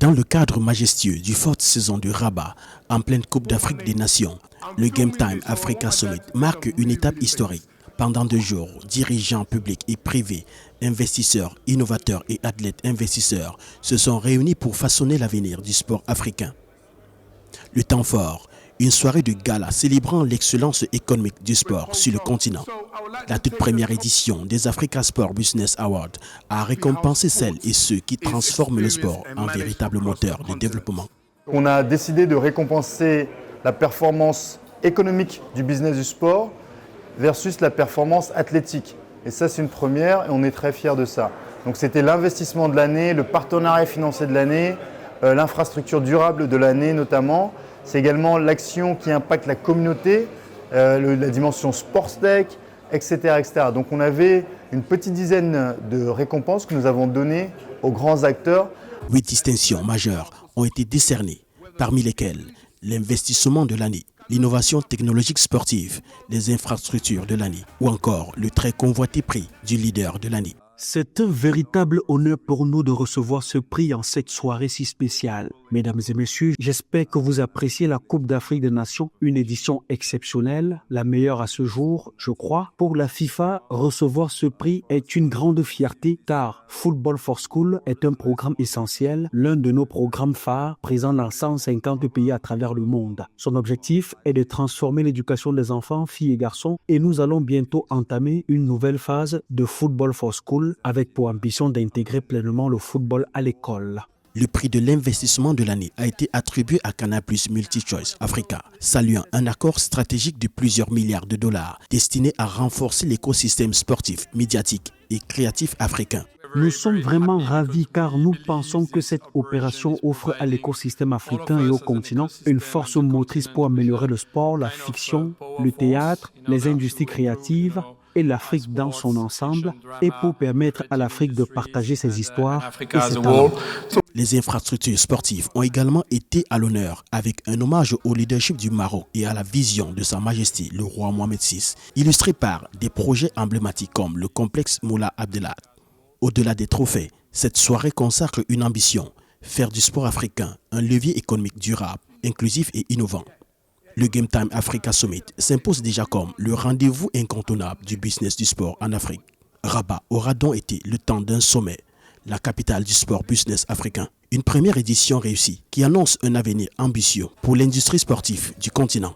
Dans le cadre majestueux du forte saison de Rabat, en pleine Coupe d'Afrique des Nations, le Game Time Africa Summit marque une étape historique. Pendant 2 jours, dirigeants publics et privés, investisseurs, innovateurs et athlètes investisseurs se sont réunis pour façonner l'avenir du sport africain. Le temps fort, une soirée de gala célébrant l'excellence économique du sport sur le continent. La toute première édition des Africa Sport Business Awards a récompensé celles et ceux qui transforment le sport en véritable moteur de développement. On a décidé de récompenser la performance économique du business du sport versus la performance athlétique. Et ça, c'est une première et on est très fiers de ça. Donc c'était l'investissement de l'année, le partenariat financier de l'année, l'infrastructure durable de l'année notamment. C'est également l'action qui impacte la communauté, la dimension sports tech, etc., etc. Donc on avait une petite dizaine de récompenses que nous avons données aux grands acteurs. 8 distinctions majeures ont été décernées, parmi lesquelles l'investissement de l'année, l'innovation technologique sportive, les infrastructures de l'année ou encore le très convoité prix du leader de l'année. C'est un véritable honneur pour nous de recevoir ce prix en cette soirée si spéciale. Mesdames et messieurs, j'espère que vous appréciez la Coupe d'Afrique des Nations, une édition exceptionnelle, la meilleure à ce jour, je crois. Pour la FIFA, recevoir ce prix est une grande fierté car Football for School est un programme essentiel, l'un de nos programmes phares présents dans 150 pays à travers le monde. Son objectif est de transformer l'éducation des enfants, filles et garçons, et nous allons bientôt entamer une nouvelle phase de Football for School avec pour ambition d'intégrer pleinement le football à l'école. Le prix de l'investissement de l'année a été attribué à Canal+ MultiChoice Africa, saluant un accord stratégique de plusieurs milliards de dollars destiné à renforcer l'écosystème sportif, médiatique et créatif africain. Nous sommes vraiment ravis car nous pensons que cette opération offre à l'écosystème africain et au continent une force motrice pour améliorer le sport, la fiction, le théâtre, les industries créatives et l'Afrique dans son ensemble et pour permettre à l'Afrique de partager ses histoires et ses talents. Les infrastructures sportives ont également été à l'honneur avec un hommage au leadership du Maroc et à la vision de Sa Majesté le roi Mohamed VI, illustré par des projets emblématiques comme le complexe Moula Abdellah. Au-delà des trophées, cette soirée consacre une ambition, faire du sport africain un levier économique durable, inclusif et innovant. Le Game Time Africa Summit s'impose déjà comme le rendez-vous incontournable du business du sport en Afrique. Rabat aura donc été le temps d'un sommet, la capitale du sport business africain. Une première édition réussie qui annonce un avenir ambitieux pour l'industrie sportive du continent.